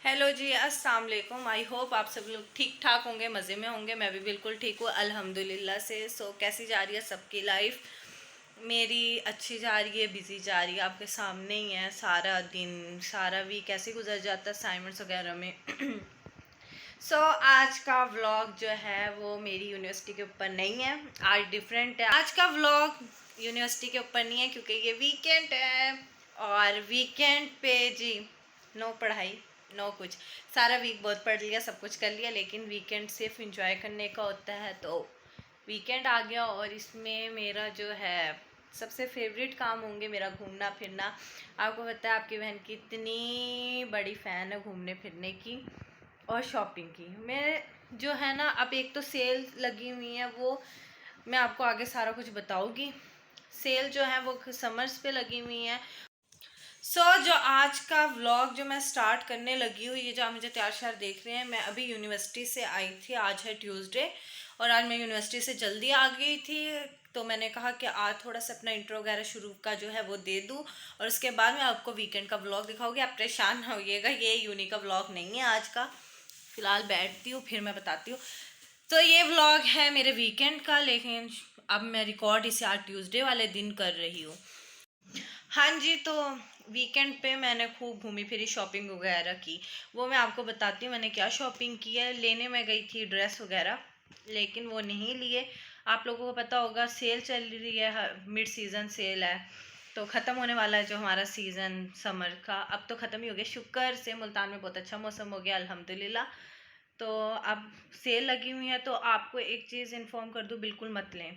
Hello जी, अस्सलाम वालेकुम। I hope आप सब लोग ठीक ठाक होंगे, मज़े में होंगे। मैं भी बिल्कुल ठीक हूँ अल्हम्दुलिल्लाह से। कैसी जा रही है सबकी लाइफ? मेरी अच्छी जा रही है, बिज़ी जा रही है। आपके सामने ही है, सारा दिन सारा वीक ऐसे गुजर जाता है असाइनमेंट्स वगैरह में। आज का व्लॉग जो है वो मेरी यूनिवर्सिटी के ऊपर नहीं है, आज डिफरेंट है। आज का व्लॉग यूनिवर्सिटी के ऊपर नहीं है क्योंकि ये वीकेंड है और वीकेंड पे जी नो पढ़ाई नो कुछ। सारा वीक बहुत पढ़ लिया, सब कुछ कर लिया, लेकिन वीकेंड सिर्फ इंजॉय करने का होता है। तो वीकेंड आ गया और इसमें मेरा जो है सबसे फेवरेट काम होंगे मेरा घूमना फिरना। आपको पता है आपकी बहन की इतनी बड़ी फ़ैन है घूमने फिरने की और शॉपिंग की। मैं जो है ना, अब एक तो सेल लगी हुई है, वो मैं आपको आगे सारा कुछ बताऊंगी। सेल जो है वो समर्स पे लगी हुई है। जो आज का व्लॉग जो मैं स्टार्ट करने लगी हूँ, ये जो आप मुझे तैयार श्यार देख रहे हैं, मैं अभी यूनिवर्सिटी से आई थी। आज है ट्यूसडे और आज मैं यूनिवर्सिटी से जल्दी आ गई थी। तो मैंने कहा कि आज थोड़ा सा अपना इंट्रो वगैरह शुरू का जो है वो दे दूँ और उसके बाद मैं आपको वीकेंड का व्लॉग दिखाऊंगी। आप परेशान ना होइएगा, ये यूनी का व्लॉग नहीं है आज का। फ़िलहाल बैठती हूँ फिर मैं बताती हूँ। तो ये व्लॉग है मेरे वीकेंड का, लेकिन अब मैं रिकॉर्ड इसे आज ट्यूसडे वाले दिन कर रही हूँ। हाँ जी, तो वीकेंड पे मैंने खूब घूमी फिरी, शॉपिंग वगैरह की। वो मैं आपको बताती हूँ मैंने क्या शॉपिंग की है। लेने में गई थी ड्रेस वगैरह, लेकिन वो नहीं लिए। आप लोगों को पता होगा सेल चल रही है, मिड सीज़न सेल है, तो ख़त्म होने वाला है जो हमारा सीज़न समर का। अब तो ख़त्म ही हो गया, शुक्र से मुल्तान में बहुत अच्छा मौसम हो गया अल्हम्दुलिल्लाह। तो अब सेल लगी हुई है। तो आपको एक चीज़ इन्फॉर्म कर दूँ, बिल्कुल मत लें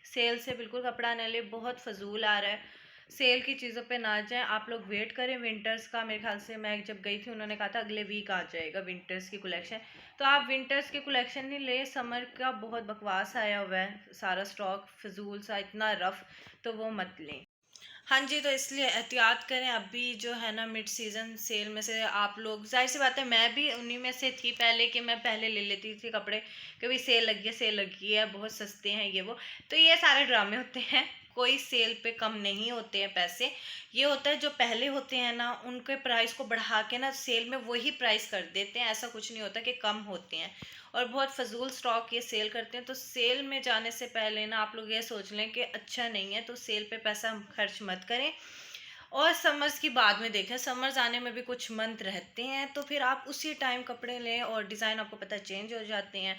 सेल से, बिल्कुल कपड़ा न लें, बहुत फजूल आ रहा है। सेल की चीज़ों पे ना जाएं, आप लोग वेट करें विंटर्स का। मेरे ख्याल से मैं जब गई थी उन्होंने कहा था अगले वीक आ जाएगा विंटर्स की कलेक्शन। तो आप विंटर्स की कलेक्शन नहीं ले, समर का बहुत बकवास आया हुआ है, सारा स्टॉक फजूल सा, इतना रफ, तो वो मत लें। हाँ जी, तो इसलिए एहतियात करें। अभी जो है ना मिड सीज़न सेल में से आप लोग, जाहिर सी बात है मैं भी उन्हीं में से थी पहले, कि मैं पहले ले लेती थी कपड़े कि भाई सेल लगी है, बहुत सस्ते हैं ये वो। तो ये सारे ड्रामे होते हैं, कोई सेल पे कम नहीं होते हैं पैसे। ये होता है जो पहले होते हैं ना, उनके प्राइस को बढ़ा के ना सेल में वही प्राइस कर देते हैं। ऐसा कुछ नहीं होता कि कम होते हैं, और बहुत फजूल स्टॉक ये सेल करते हैं। तो सेल में जाने से पहले ना आप लोग ये सोच लें कि अच्छा नहीं है, तो सेल पे पैसा खर्च मत करें। और समर्स की बाद में देखें, समर्स आने में भी कुछ मंथ रहते हैं, तो फिर आप उसी टाइम कपड़े लें, और डिज़ाइन आपको पता चेंज हो जाते हैं।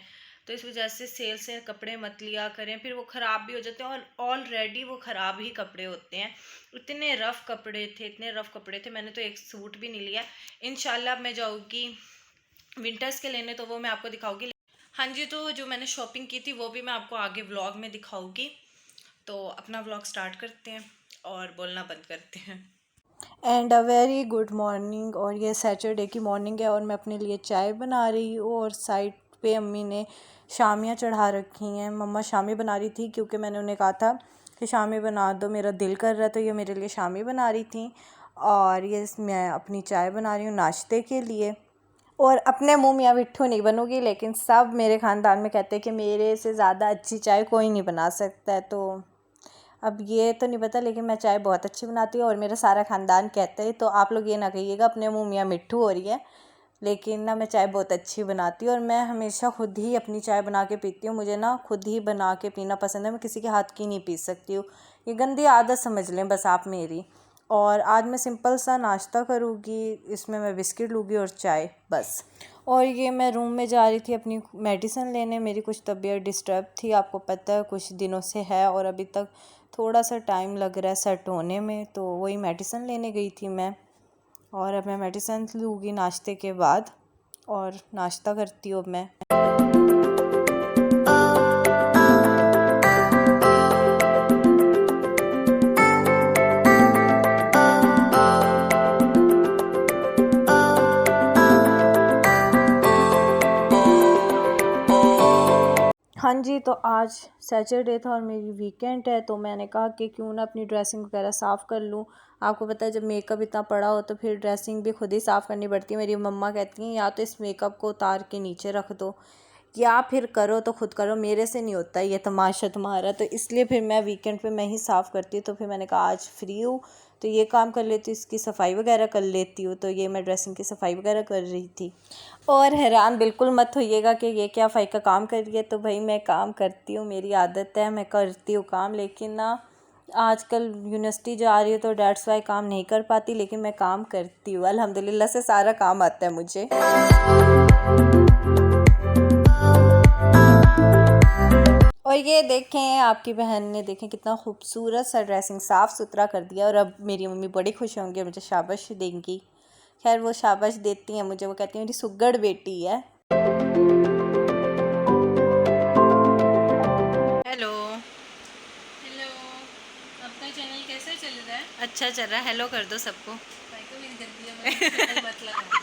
तो इस वजह से सेल से कपड़े मत लिया करें, फिर वो ख़राब भी हो जाते हैं, और ऑलरेडी वो ख़राब ही कपड़े होते हैं। इतने रफ़ कपड़े थे, इतने रफ़ कपड़े थे, मैंने तो एक सूट भी नहीं लिया। इंशाल्लाह मैं जाऊँगी विंटर्स के लेने, तो वो मैं आपको दिखाऊंगी। हाँ जी, तो जो मैंने शॉपिंग की थी वो भी मैं आपको आगे व्लॉग में दिखाऊंगी। तो अपना व्लॉग स्टार्ट करते हैं और बोलना बंद करते हैं। And a very good morning, और ये सैटरडे की मॉर्निंग है और मैं अपने लिए चाय बना रही हूँ, और साइड पे अम्मी ने शामियाँ चढ़ा रखी हैं। मम्मा शामी बना रही थी क्योंकि मैंने उन्हें कहा था कि शामी बना दो, मेरा दिल कर रहा है, तो ये मेरे लिए शामी बना रही थी। और ये मैं अपनी चाय बना रही हूँ नाश्ते के लिए। और अपने मुँह मियाँ मिट्ठू नहीं बनूँगी, लेकिन सब मेरे ख़ानदान में कहते हैं कि मेरे से ज़्यादा अच्छी चाय कोई नहीं बना सकता है। तो अब ये तो नहीं पता, लेकिन मैं चाय बहुत अच्छी बनाती हूँ और मेरा सारा ख़ानदान कहता है। तो आप लोग ये ना कहिएगा अपने मुँह मियाँ मिट्ठू हो रही है, लेकिन ना मैं चाय बहुत अच्छी बनाती हूँ, और मैं हमेशा ख़ुद ही अपनी चाय बना के पीती हूँ। मुझे ना खुद ही बना के पीना पसंद है, मैं किसी के हाथ की नहीं पी सकती हूँ। ये गंदी आदत समझ लें बस आप मेरी। और आज मैं सिंपल सा नाश्ता करूँगी, इसमें मैं बिस्किट लूँगी और चाय, बस। और ये मैं रूम में जा रही थी अपनी मेडिसिन लेने। मेरी कुछ तबीयत डिस्टर्ब थी, आपको पता है कुछ दिनों से है, और अभी तक थोड़ा सा टाइम लग रहा है सेट होने में, तो वही मेडिसिन लेने गई थी मैं। और अब मैं मेडिसिन लूँगी नाश्ते के बाद, और नाश्ता करती हूँ अब मैं। हाँ जी, तो आज सैटरडे था और मेरी वीकेंड है, तो मैंने कहा कि क्यों ना अपनी ड्रेसिंग वगैरह साफ़ कर लूँ। आपको पता है जब मेकअप इतना पड़ा हो तो फिर ड्रेसिंग भी खुद ही साफ़ करनी पड़ती है। मेरी मम्मा कहती हैं या तो इस मेकअप को उतार के नीचे रख दो, या फिर करो तो खुद करो, मेरे से नहीं होता ये तमाशा तुम्हारा। तो इसलिए फिर मैं वीकेंड पे मैं ही साफ़ करती हूँ। तो फिर मैंने कहा आज फ्री हूँ तो ये काम कर लेती हूँ, इसकी सफाई वगैरह कर लेती हूँ। तो ये मैं ड्रेसिंग की सफाई वगैरह कर रही थी। और हैरान बिल्कुल मत होइएगा कि ये क्या फ़ाई का काम कर रही है। तो भाई मैं काम करती हूँ, मेरी आदत है, मैं करती हूँ काम। लेकिन ना आजकल यूनिवर्सिटी जा रही हूँ तो डेट्स वाई काम नहीं कर पाती, लेकिन मैं काम करती हूँ। अल्हम्दुलिल्लाह से सारा काम आता है मुझे। और ये देखें, आपकी बहन ने देखें कितना खूबसूरत सा ड्रेसिंग साफ़ सुथरा कर दिया। और अब मेरी मम्मी बड़ी खुश होंगी, मुझे शाबाश देंगी। खैर वो शाबाश देती हैं मुझे, वो कहती हैं मेरी सुगड़ बेटी है। हेलो हेलो, आपका चैनल कैसा चल रहा है? अच्छा चल रहा है। हेलो कर दो सबको। भाई को मेरी गंदी है, मत लगाना।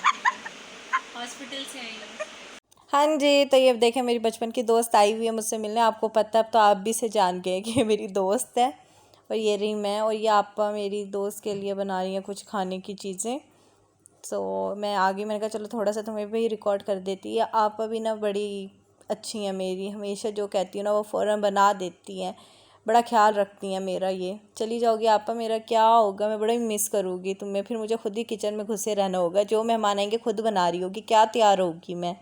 हॉस्पिटल से आई हूँ। हाँ जी, तो ये देखें मेरी बचपन की दोस्त आई हुई है मुझसे मिलने। आपको पता है, अब तो आप भी से जान गए कि ये मेरी दोस्त है। और ये रही मैं, और ये आपा मेरी दोस्त के लिए बना रही हैं कुछ खाने की चीज़ें। तो मैं आ गई, मैंने कहा चलो थोड़ा सा तुम्हें भी रिकॉर्ड कर देती है। आप अभी ना बड़ी अच्छी हैं मेरी, हमेशा जो कहती हूँ ना वो फ़ौरन बना देती हैं, बड़ा ख्याल रखती हैं मेरा। ये चली जाओगी आपा, मेरा क्या होगा, मैं बड़ा ही मिस करूँगी तुम्हें। फिर मुझे खुद ही किचन में घुसे रहना होगा, जो मेहमान आएंगे खुद बना रही होगी, क्या तैयार होगी मैं।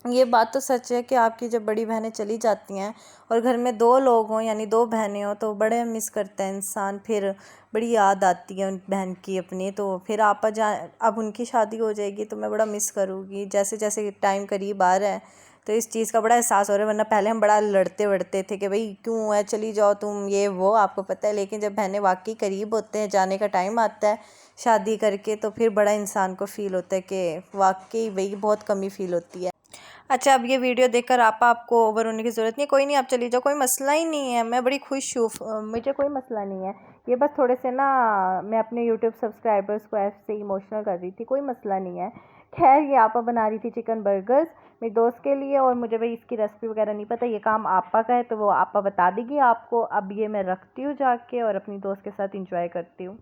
ये बात तो सच है कि आपकी जब बड़ी बहनें चली जाती हैं और घर में 2 लोग हों यानी 2 बहनें हों तो बड़े मिस करता है इंसान। फिर बड़ी याद आती है उन बहन की अपनी। तो फिर आपा जा अब उनकी शादी हो जाएगी तो मैं बड़ा मिस करूँगी। जैसे जैसे टाइम करीब आ रहा है तो इस चीज़ का बड़ा एहसास हो रहा है। वरना पहले हम बड़ा लड़ते वड़ते थे कि भाई क्यों है, चली जाओ तुम, ये वो, आपको पता है। लेकिन जब बहनें वाकई करीब होते हैं, जाने का टाइम आता है शादी करके, तो फिर बड़ा इंसान को फ़ील होता है कि वाकई वही बहुत कमी फ़ील होती है। अच्छा, अब ये वीडियो देखकर आपको ओवर होने की ज़रूरत नहीं है। कोई नहीं, आप चली जाओ, कोई मसला ही नहीं है। मैं बड़ी खुश हूँ, मुझे कोई मसला नहीं है। ये बस थोड़े से ना मैं अपने यूट्यूब सब्सक्राइबर्स को ऐसे इमोशनल कर रही थी, कोई मसला नहीं है। खैर ये आपा बना रही थी चिकन बर्गर्स मेरी दोस्त के लिए, और मुझे भाई इसकी रेसिपी वगैरह नहीं पता, ये काम आपा का है तो वो आपा बता देगी आपको। अब ये मैं रखती हूँ जाके और अपनी दोस्त के साथ इंजॉय करती हूँ।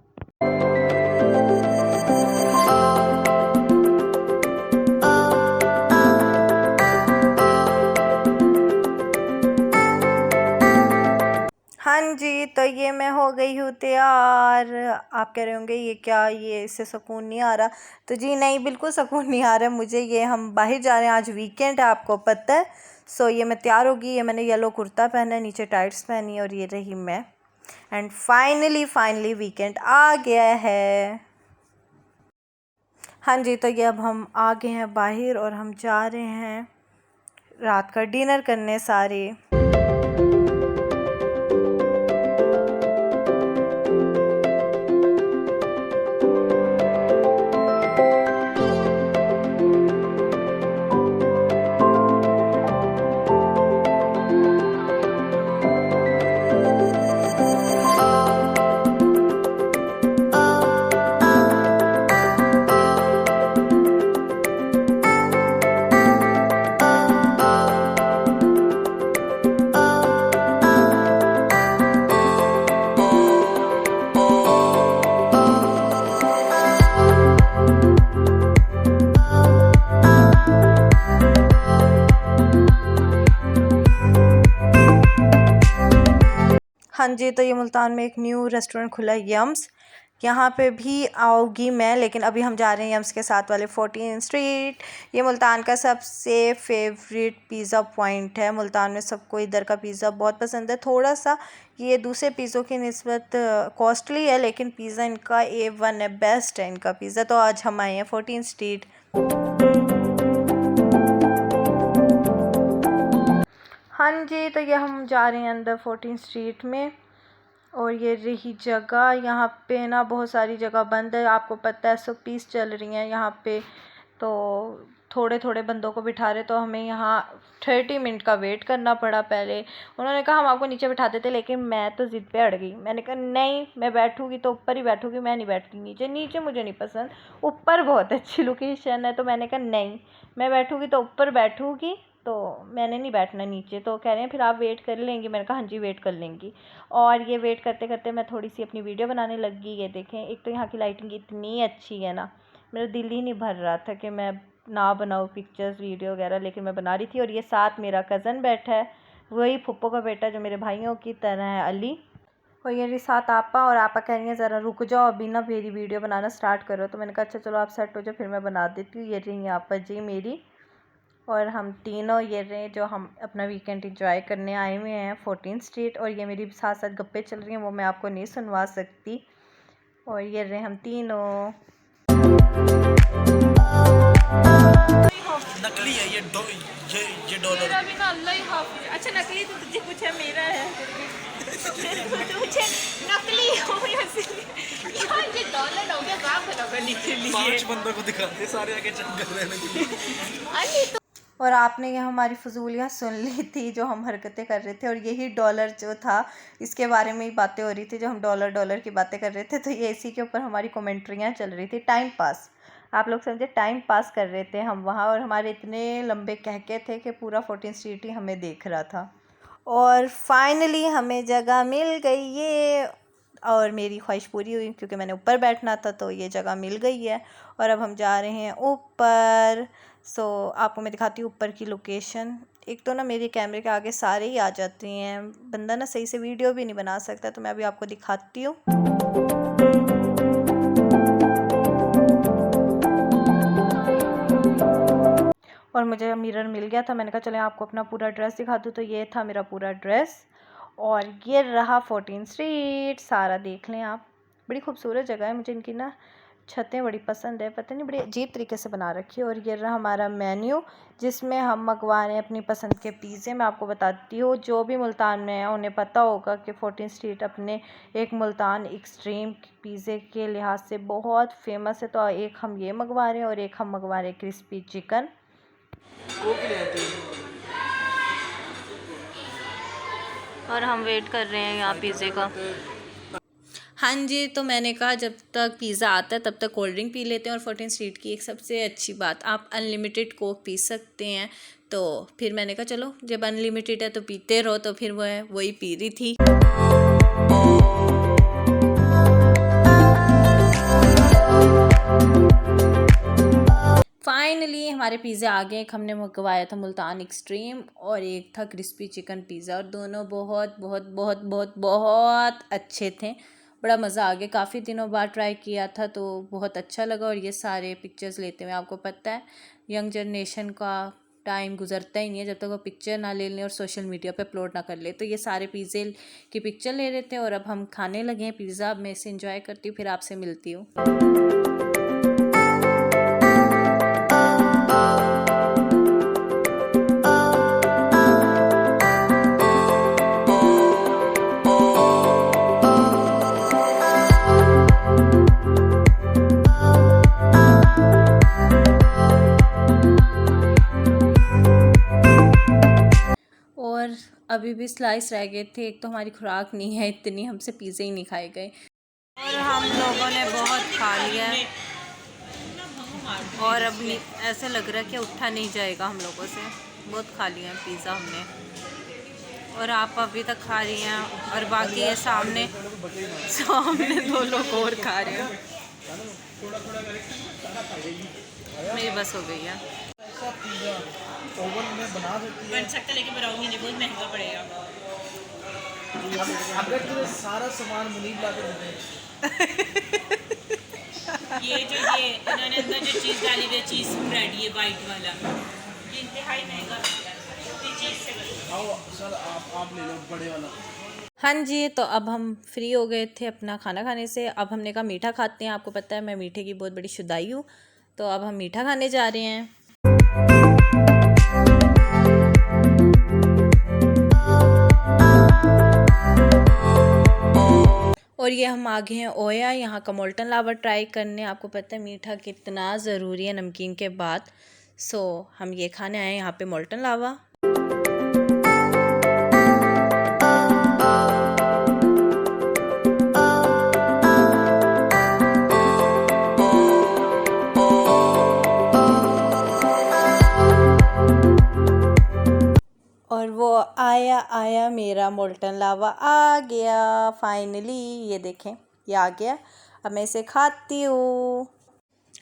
हाँ जी, तो ये मैं हो गई हूँ तैयार। आप कह रहे होंगे ये क्या, ये इससे सुकून नहीं आ रहा। तो जी नहीं, बिल्कुल सुकून नहीं आ रहा मुझे। ये हम बाहर जा रहे हैं, आज वीकेंड है, आपको पता है। सो ये मैं तैयार होगी, ये मैंने येलो कुर्ता पहना है, नीचे टाइट्स पहनी है, और ये रही मैं। एंड फाइनली वीकेंड आ गया है। हाँ जी, तो ये अब हम आ गए हैं बाहर और हम जा रहे हैं रात का डिनर करने सारे। हाँ जी, तो ये मुल्तान में एक न्यू रेस्टोरेंट खुला है, यम्स। यहाँ पे भी आऊँगी मैं, लेकिन अभी हम जा रहे हैं यम्स के साथ वाले 14 स्ट्रीट। ये मुल्तान का सबसे फेवरेट पिज़्ज़ा पॉइंट है। मुल्तान में सबको इधर का पिज़्ज़ा बहुत पसंद है। थोड़ा सा ये दूसरे पिज़्ज़ों की निस्बत कॉस्टली है, लेकिन पिज़्ज़ा इनका A1 है, बेस्ट है इनका पिज़्ज़ा। तो आज हम आए हैं 14 स्ट्रीट। हाँ जी, तो ये हम जा रहे हैं अंदर 14 स्ट्रीट में। और ये रही जगह, यहाँ पे ना बहुत सारी जगह बंद है, आपको पता है SOPs चल रही हैं यहाँ पे। तो थोड़े थोड़े बंदों को बिठा रहे, तो हमें यहाँ 30 मिनट का वेट करना पड़ा। पहले उन्होंने कहा हम आपको नीचे बिठा देते, लेकिन मैं तो ज़िद पे अड़ गई। मैंने कहा नहीं, मैं बैठूँगी तो ऊपर ही बैठूँगी, मैं नहीं बैठती नीचे। नीचे मुझे नहीं पसंद, ऊपर बहुत अच्छी लोकेशन है। तो मैंने कहा नहीं, मैं बैठूँगी तो ऊपर बैठूँगी, तो मैंने नहीं बैठना नीचे। तो कह रहे हैं फिर आप वेट कर लेंगी। मैंने कहा हाँ जी वेट कर लेंगी। और ये वेट करते करते मैं थोड़ी सी अपनी वीडियो बनाने लग गई। ये देखें, एक तो यहाँ की लाइटिंग इतनी अच्छी है ना, मेरा दिल ही नहीं भर रहा था कि मैं ना बनाऊँ पिक्चर्स वीडियो वगैरह, लेकिन मैं बना रही थी। और ये साथ मेरा कज़न बैठा है, वही फुप्पो का बेटा जो मेरे भाइयों की तरह है, अली। और ये रही साथ आपा, और आपा कह रही है ज़रा रुक जाओ अभी ना मेरी वीडियो बनाना स्टार्ट करो। तो मैंने कहा अच्छा चलो आप सेट हो जाओ फिर मैं बना देती हूँ। ये रही आपा जी मेरी, और हम तीनों ये रहे जो हम अपना वीकेंड इंजॉय करने आए हुए हैं 14 स्ट्रीट। और ये मेरी साथ साथ गप्पे चल रही हैं, वो मैं आपको नहीं सुनवा सकती। और ये रहे हम तीनों। नकली है ये डॉलर। मेरा भी ना अल्लाह ही हाफिज। अच्छा नकली तो तुझे कुछ है, मेरा है मुझे नकली हो या यार ये डॉलर हो गया काम करने के लिए। 5 बंदों को दिखाते सारे आगे चेक कर रहे हैं। अरे तो और आपने ये हमारी फजूलियाँ सुन ली थी जो हम हरकतें कर रहे थे, और यही डॉलर जो था इसके बारे में ही बातें हो रही थी जो हम डॉलर की बातें कर रहे थे। तो ये इसी के ऊपर हमारी कमेंट्रियाँ चल रही थी, टाइम पास। आप लोग समझे, टाइम पास कर रहे थे हम वहाँ, और हमारे इतने लंबे कहके थे कि पूरा 14 स्ट्रीट ही हमें देख रहा था। और फाइनली हमें जगह मिल गई ये, और मेरी ख्वाहिश पूरी हुई क्योंकि मैंने ऊपर बैठना था, तो ये जगह मिल गई है। और अब हम जा रहे हैं ऊपर। सो आपको मैं दिखाती हूँ ऊपर की लोकेशन। एक तो ना मेरे कैमरे के आगे सारे ही आ जाते हैं, बंदा ना सही से वीडियो भी नहीं बना सकता। तो मैं अभी आपको दिखाती हूँ। और मुझे मिरर मिल गया था, मैंने कहा चले आपको अपना पूरा ड्रेस दिखा दूँ। तो ये था मेरा पूरा ड्रेस, और ये रहा 14 स्ट्रीट। सारा देख लें आप, बड़ी खूबसूरत जगह है। मुझे इनकी ना छतें बड़ी पसंद है, पता नहीं बड़ी अजीब तरीके से बना रखी है। और ये रहा हमारा मेन्यू जिसमें हम मंगवा रहे हैं अपनी पसंद के पिज़्ज़े। मैं आपको बताती हूँ जो भी मुल्तान में है उन्हें पता होगा कि 14 स्ट्रीट अपने एक मुल्तान एक्सट्रीम पिज़्ज़े के लिहाज से बहुत फेमस है। तो एक हम ये मंगवा रहे हैं और एक हम मंगवा रहे हैं क्रिस्पी चिकन। और हम वेट कर रहे हैं यहाँ पिज़्ज़े का। हाँ जी, तो मैंने कहा जब तक पिज़्ज़ा आता है तब तक कोल्ड ड्रिंक पी लेते हैं। और 14 स्ट्रीट की एक सबसे अच्छी बात, आप अनलिमिटेड कोक पी सकते हैं। तो फिर मैंने कहा चलो जब अनलिमिटेड है तो पीते रहो। तो फिर वही पी रही थी। फाइनली हमारे पिज़्ज़ा आ गए। एक हमने मंगवाया था मुल्तान एक्सट्रीम और एक था क्रिस्पी चिकन पिज़्ज़ा, और दोनों बहुत बहुत बहुत बहुत बहुत अच्छे थे। बड़ा मज़ा आ गया, काफ़ी दिनों बाद ट्राई किया था तो बहुत अच्छा लगा। और ये सारे पिक्चर्स लेते हुए, आपको पता है यंग जनरेशन का टाइम गुजरता ही नहीं है जब तक वो पिक्चर ना ले लें और सोशल मीडिया पे अपलोड ना कर ले। तो ये सारे पिज़्ज़े की पिक्चर ले रहे थे, और अब हम खाने लगे हैं पिज़्ज़ा। अब मैं इसे इंजॉय करती हूँ, फिर आपसे मिलती हूँ। और अभी भी स्लाइस रह गए थे। एक तो हमारी खुराक नहीं है इतनी, हमसे पिज़्ज़े ही नहीं खाए गए। और हम लोगों ने बहुत खा लिया है, और अब ऐसे लग रहा है कि उठा नहीं जाएगा हम लोगों से। बहुत खा लिया है पिज़्ज़ा हमने, और आप अभी तक खा रही हैं, और बाकी ये सामने दो लोग और खा रहे हैं। मेरी बस हो गई है। ओवन में बना सकती है, बन सकता लेकिन बनाऊंगी नहीं, बहुत महंगा पड़ेगा। अगर तुझे सारा सामान मुनीब ला के दे। ये इन्होंने अंदर जो चीज़ डाली हुई है, चीज़ स्प्रेड, ये वाइट वाला, ये इंतहाई महंगा चीज़ से बना। आओ सर आप ले लो बड़े वाला। हाँ जी, तो अब हम फ्री हो गए थे अपना खाना खाने से। अब हमने कहा मीठा खाते हैं। आपको पता है मैं मीठे की बहुत बड़ी शुदाई हूँ, तो अब हम मीठा खाने जा रहे हैं। और ये हम आ गए हैं ओया, यहाँ का मोल्टन लावा ट्राई करने। आपको पता है मीठा कितना ज़रूरी है नमकीन के बाद। सो हम ये खाने आए हैं यहाँ पे मोल्टन लावा। और वो आया मेरा मोल्टन लावा आ गया फाइनली। ये देखें ये आ गया, अब मैं इसे खाती हूँ।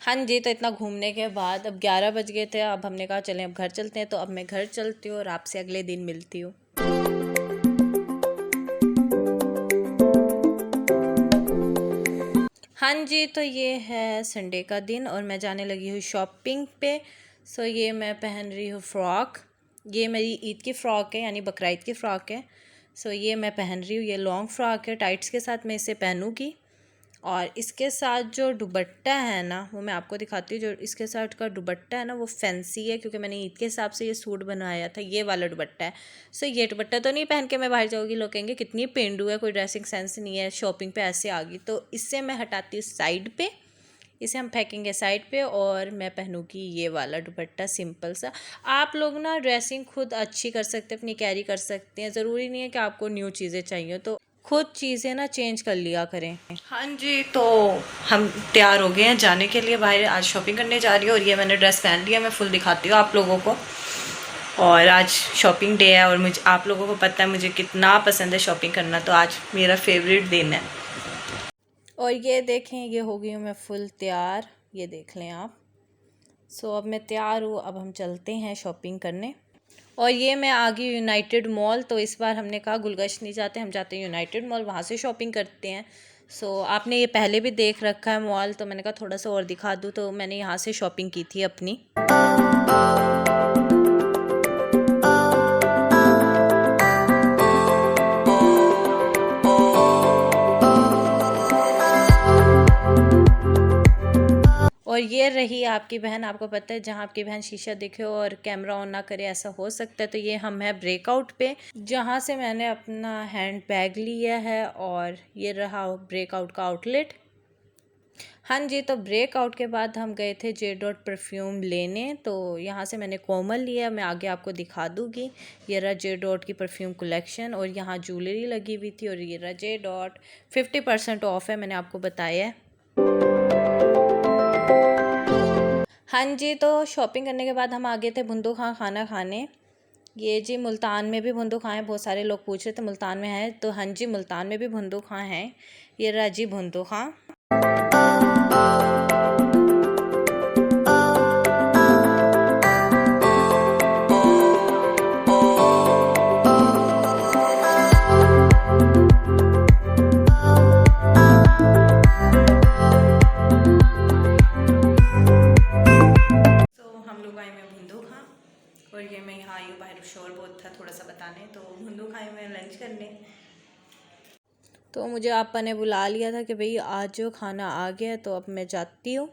हाँ जी, तो इतना घूमने के बाद अब 11 बज गए थे। अब हमने कहा चलें अब घर चलते हैं। तो अब मैं घर चलती हूँ और आपसे अगले दिन मिलती हूँ। हाँ जी, तो ये है संडे का दिन और मैं जाने लगी हूँ शॉपिंग पे। सो ये मैं पहन रही हूँ फ़्रॉक। ये मेरी ईद की फ़्रॉक है, यानी बकरा ईद की फ़्रॉक है। सो ये मैं पहन रही हूँ, ये लॉन्ग फ्रॉक है, टाइट्स के साथ मैं इसे पहनूँगी। और इसके साथ जो दुपट्टा है ना, वो मैं आपको दिखाती हूँ। जो इसके साथ का दुपट्टा है ना, वो फैंसी है, क्योंकि मैंने ईद के हिसाब से ये सूट बनाया था। ये वाला दुपट्टा है। सो ये दुपट्टा तो नहीं पहन के मैं बाहर जाऊँगी, लोग कहेंगे कितनी पेंडू है, कोई ड्रेसिंग सेंस नहीं है, शॉपिंग पे ऐसे आ गई। तो इससे मैं हटाती हूँ साइड पे, इसे हम फेंकेंगे साइड पे और मैं पहनूँगी ये वाला दुपट्टा सिंपल सा। आप लोग ना ड्रेसिंग खुद अच्छी कर सकते हैं, अपनी कैरी कर सकते हैं। ज़रूरी नहीं है कि आपको न्यू चीज़ें चाहिए, तो खुद चीज़ें ना चेंज कर लिया करें। हाँ जी, तो हम तैयार हो गए हैं जाने के लिए बाहर। आज शॉपिंग करने जा रही हूँ और ये मैंने ड्रेस पहन लिया। मैं फुल दिखाती हूँ आप लोगों को। और आज शॉपिंग डे है और मुझे, आप लोगों को पता है मुझे कितना पसंद है शॉपिंग करना, तो आज मेरा फेवरेट दिन है। और ये देखें, ये हो गई हूँ मैं फुल तैयार, ये देख लें आप। सो अब मैं तैयार हूँ, अब हम चलते हैं शॉपिंग करने। और ये मैं आ गई यूनाइटेड मॉल। तो इस बार हमने कहा गुलगश नहीं जाते, हम जाते हैं यूनाइटेड मॉल, वहाँ से शॉपिंग करते हैं। सो आपने ये पहले भी देख रखा है मॉल, तो मैंने कहा थोड़ा सा और दिखा दूँ, तो मैंने यहाँ से शॉपिंग की थी अपनी। और ये रही आपकी बहन। आपको पता है जहाँ आपकी बहन शीशा दिखे और कैमरा ऑन ना करे, ऐसा हो सकता है। तो ये हम है ब्रेकआउट पे, जहाँ से मैंने अपना हैंड बैग लिया है। और ये रहा ब्रेकआउट का आउटलेट। हाँ जी, तो ब्रेकआउट के बाद हम गए थे जे डॉट परफ्यूम लेने। तो यहाँ से मैंने कोमल लिया, मैं आगे आपको दिखा दूँगी। ये रहा जे डॉट की परफ्यूम कलेक्शन और यहाँ ज्वेलरी लगी हुई थी। और ये रहा जे डॉट, 50% ऑफ है, मैंने आपको बताया है। हाँ जी, तो शॉपिंग करने के बाद हम आ गए थे भुंदू खां खाना खाने। ये जी मुल्तान में भी भुंदू खां है, बहुत सारे लोग पूछ रहे थे मुल्तान में है, तो हाँ जी मुल्तान में भी भुंदू खां है। ये रहा जी भुंदू खां। हम लोग आए मैं भुंदू खां और ये मैं यहाँ आई हूँ, बाहर शोर बहुत था थोड़ा सा बताने, तो भुंदू खां में लंच करने। तो मुझे आपा ने बुला लिया था कि भाई आज जो खाना आ गया है, तो अब मैं जाती हूँ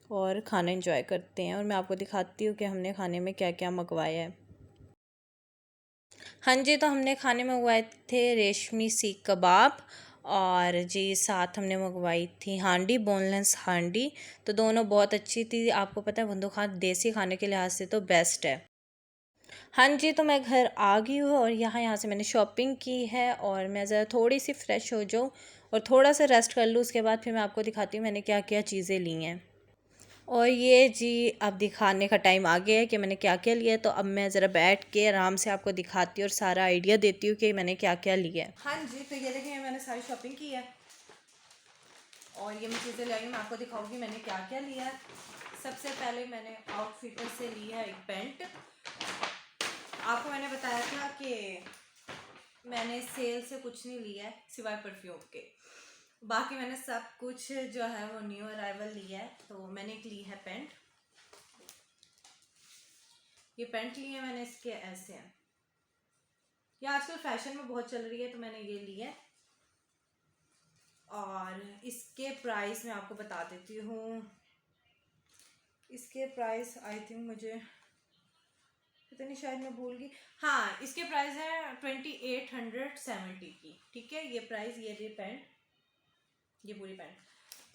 और खाना एंजॉय करते हैं। और मैं आपको दिखाती हूँ कि हमने खाने में क्या क्या मंगवाया है। हाँ जी, तो हमने खाने में मंगवाए थे रेशमी सीख कबाब और जी साथ हमने मंगवाई थी हांडी, बोनलेस हांडी। तो दोनों बहुत अच्छी थी। आपको पता है भुंदू खां देसी खाने के लिहाज से तो बेस्ट है। हाँ जी, तो मैं घर आ गई हूँ और यहाँ से मैंने शॉपिंग की है और मैं ज़रा थोड़ी सी फ्रेश हो जाऊँ और थोड़ा सा रेस्ट कर लूँ। उसके बाद फिर मैं आपको दिखाती हूँ मैंने क्या क्या चीज़ें ली हैं। और ये जी अब दिखाने का टाइम आ गया है कि मैंने क्या क्या लिया है। तो अब मैं ज़रा बैठ के आराम से आपको दिखाती हूँ और सारा आइडिया देती हूँ कि मैंने क्या क्या लिया है। हाँ जी, तो ये देखिए मैंने सारी शॉपिंग की है और ये मैं चीज़ें लाई, मैं आपको दिखाऊँगी मैंने क्या क्या लिया है। सबसे पहले मैंने आउटफिटर से लिया एक पैंट। आपको मैंने बताया था कि मैंने सेल से कुछ नहीं लिया है सिवाय परफ्यूम के, बाकी मैंने सब कुछ जो है वो न्यू अराइवल लिया है। तो मैंने एक ली है पैंट, ये पैंट ली है मैंने, इसके ऐसे हैं, ये आजकल फैशन में बहुत चल रही है, तो मैंने ये ली है। और इसके प्राइस मैं आपको बता देती हूँ। इसके प्राइस आई थिंक मुझे पता नहीं, शायद मैं भूल गई। हाँ, इसके प्राइस है 2870 की। ठीक है, ये प्राइस, ये रही पैंट, ये पूरी पैंट।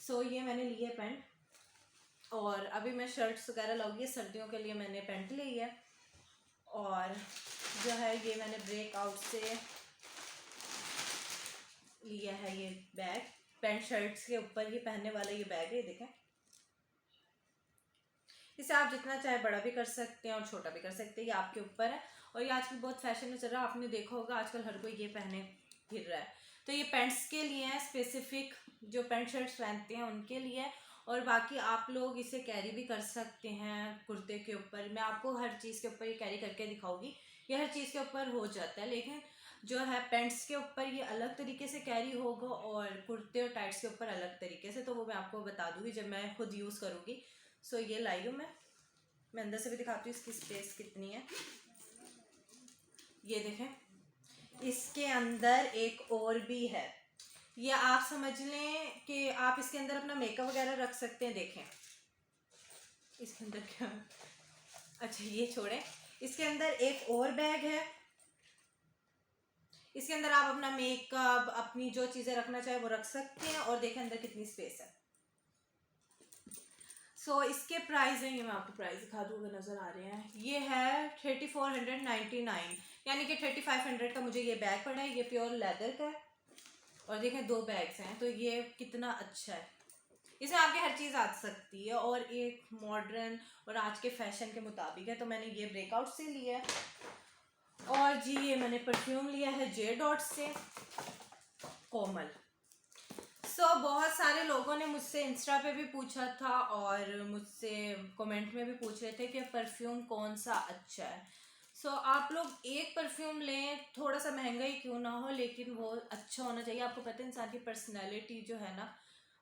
सो ये मैंने ली है पैंट और अभी मैं शर्ट्स वगैरह लाऊंगी। सर्दियों के लिए मैंने पैंट ली है और जो है ये मैंने ब्रेकआउट से लिया है ये बैग। पैंट शर्ट्स के ऊपर ये पहनने वाला ये बैग है, देखें। इसे आप जितना चाहे बड़ा भी कर सकते हैं और छोटा भी कर सकते हैं, ये आपके ऊपर है। और ये आजकल बहुत फैशन में चल रहा है, आपने देखा होगा आजकल हर कोई ये पहने फिर रहा है। तो ये पैंट्स के लिए है, स्पेसिफिक जो पैंट शर्ट्स पहनते हैं उनके लिए। और बाकी आप लोग इसे कैरी भी कर सकते हैं कुर्ते के ऊपर। मैं आपको हर चीज़ के ऊपर ये कैरी करके दिखाऊंगी, ये हर चीज़ के ऊपर हो जाता है। लेकिन जो है पेंट्स के ऊपर ये अलग तरीके से कैरी होगा और कुर्ते और टाइट्स के ऊपर अलग तरीके से, तो वो मैं आपको बता दूँगी जब मैं खुद यूज़ करूँगी। सो ये लाई हूँ मैं अंदर से भी दिखाती हूँ इसकी स्पेस कितनी है। ये देखें, इसके अंदर एक और भी है, ये आप समझ लें कि आप इसके अंदर अपना मेकअप वगैरह रख सकते हैं। देखें इसके अंदर क्या, अच्छा ये छोड़ें, इसके अंदर एक और बैग है, इसके अंदर आप अपना मेकअप, अपनी जो चीज़ें रखना चाहे वो रख सकते हैं। और देखें अंदर कितनी स्पेस है। सो इसके प्राइस हैं, ये मैं आपको प्राइस दिखा दूँ अगर नज़र आ रहे हैं। ये है 3499, यानी कि 3500 का मुझे ये बैग पड़ा है। ये प्योर लेदर का है और देखें 2 बैग्स हैं, तो ये कितना अच्छा है। इसमें आपकी हर चीज़ आ सकती है और एक मॉडर्न और आज के फैशन के मुताबिक है। तो मैंने ये ब्रेकआउट से लिया है और जी ये मैंने परफ्यूम लिया है जे डॉट से, कोमल। सो बहुत सारे लोगों ने मुझसे इंस्टा पे भी पूछा था और मुझसे कमेंट में भी पूछ रहे थे कि परफ्यूम कौन सा अच्छा है। सो आप लोग एक परफ्यूम लें, थोड़ा सा महंगा ही क्यों ना हो, लेकिन वो अच्छा होना चाहिए। आपको पता है इंसान की पर्सनैलिटी जो है ना,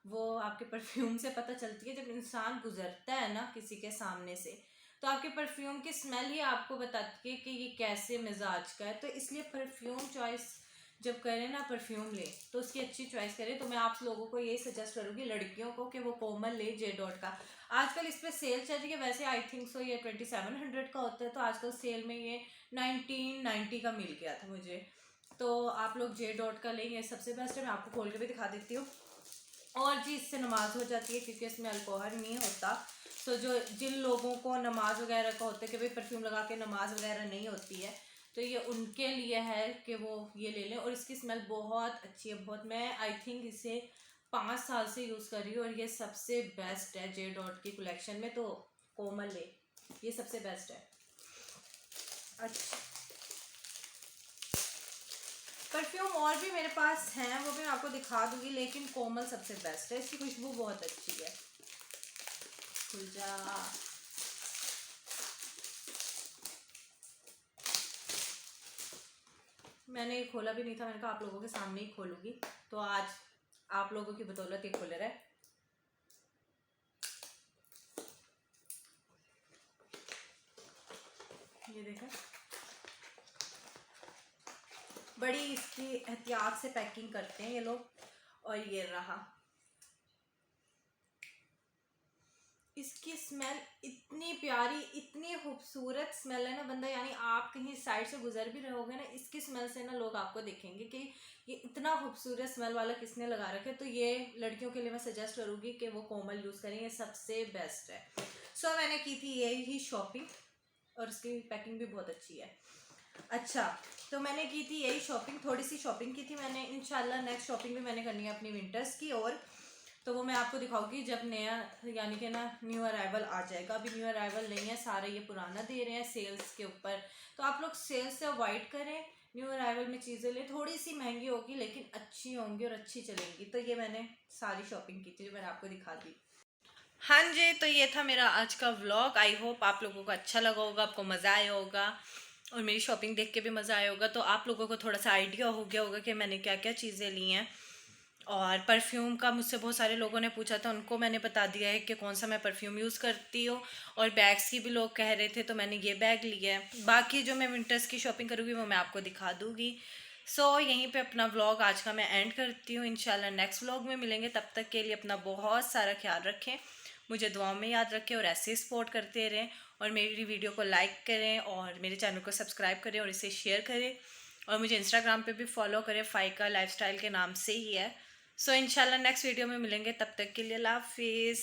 वो आपके परफ्यूम से पता चलती है। जब इंसान गुजरता है ना किसी के सामने से, तो आपके परफ्यूम की स्मेल ही आपको बताती है कि ये कैसे मिजाज का है। तो इसलिए परफ्यूम चॉइस जब करें ना, परफ्यूम ले तो उसकी अच्छी चॉइस करें। तो मैं आप लोगों को यही सजेस्ट करूँगी लड़कियों को कि वो कोमल ले जे डॉट का। आजकल इस पर सेल चल रही है, वैसे आई थिंक सो ये 2700 का होता है, तो आजकल सेल में ये 1990 का मिल गया था मुझे। तो आप लोग जे डॉट का लेंगे, सबसे बेस्ट है। मैं आपको खोल के भी दिखा देती हूँ। और जी इससे नमाज हो जाती है क्योंकि इसमें अल्कोहल नहीं होता। तो जो जिन लोगों को नमाज वगैरह का होता है कि भाई परफ्यूम लगा के नमाज वगैरह नहीं होती है, तो ये उनके लिए है कि वो ये ले लें। और इसकी स्मेल बहुत अच्छी है, बहुत। मैं आई थिंक इसे 5 साल से यूज़ कर रही हूँ और ये सबसे बेस्ट है जे डॉट की कलेक्शन में। तो कोमल ले, ये सबसे बेस्ट है। अच्छा परफ्यूम और भी मेरे पास हैं, वो भी मैं आपको दिखा दूंगी, लेकिन कोमल सबसे बेस्ट है। इसकी खुशबू बहुत अच्छी है। खुल जा, मैंने ये खोला भी नहीं था, मैंने कहा आप लोगों के सामने ही खोलूंगी। तो आज आप लोगों की बदौलत ये खुल रहा है। ये देखा, बड़ी इसकी एहतियात से पैकिंग करते हैं ये लोग। और ये रहा, इसकी स्मेल इतनी प्यारी, इतनी खूबसूरत स्मेल है ना, बंदा यानी आप कहीं साइड से गुजर भी रहोगे ना, इसकी स्मेल से ना लोग आपको देखेंगे कि ये इतना खूबसूरत स्मेल वाला किसने लगा रखा है। तो ये लड़कियों के लिए मैं सजेस्ट करूँगी कि वो कोमल यूज़ करें, ये सबसे बेस्ट है। सो मैंने की थी ये ही शॉपिंग और उसकी पैकिंग भी बहुत अच्छी है। अच्छा, तो मैंने की थी यही शॉपिंग, थोड़ी सी शॉपिंग की थी मैंने। इंशाल्लाह नेक्स्ट शॉपिंग भी मैंने करनी है अपनी विंटर्स की, और तो वो मैं आपको दिखाऊंगी जब नया यानी कि ना न्यू अराइवल आ जाएगा। अभी न्यू अराइवल नहीं है, सारा ये पुराना दे रहे हैं सेल्स के ऊपर। तो आप लोग सेल्स से अवॉइड करें, न्यू अराइवल में चीज़ें लें। थोड़ी सी महंगी होगी लेकिन अच्छी होंगी और अच्छी चलेंगी। तो ये मैंने सारी शॉपिंग की थी जो मैंने आपको दिखा दी। हाँ जी, तो ये था मेरा आज का व्लॉग। आई होप आप लोगों को अच्छा लगा होगा, आपको मज़ा आया होगा और मेरी शॉपिंग देख के भी मज़ा आया होगा। तो आप लोगों को थोड़ा सा आइडिया हो गया होगा कि मैंने क्या क्या चीज़ें ली हैं। और परफ्यूम का मुझसे बहुत सारे लोगों ने पूछा था, उनको मैंने बता दिया है कि कौन सा मैं परफ्यूम यूज़ करती हूँ। और बैग्स की भी लोग कह रहे थे, तो मैंने ये बैग लिया है। बाकी जो मैं विंटर्स की शॉपिंग करूँगी वो मैं आपको दिखा दूँगी। सो यहीं पे अपना व्लॉग आज का मैं एंड करती हूँ। इंशाल्लाह नेक्स्ट व्लॉग में मिलेंगे, तब तक के लिए अपना बहुत सारा ख्याल रखें, मुझे दुआओं में याद रखें और ऐसे ही सपोर्ट करते रहें। और मेरी वीडियो को लाइक करें और मेरे चैनल को सब्सक्राइब करें और इसे शेयर करें। और मुझे इंस्टाग्राम पे भी फॉलो करें, फ़ाइका लाइफस्टाइल के नाम से ही है। सो इंशाल्लाह नेक्स्ट वीडियो में मिलेंगे, तब तक के लिए अल्लाह हाफिज़।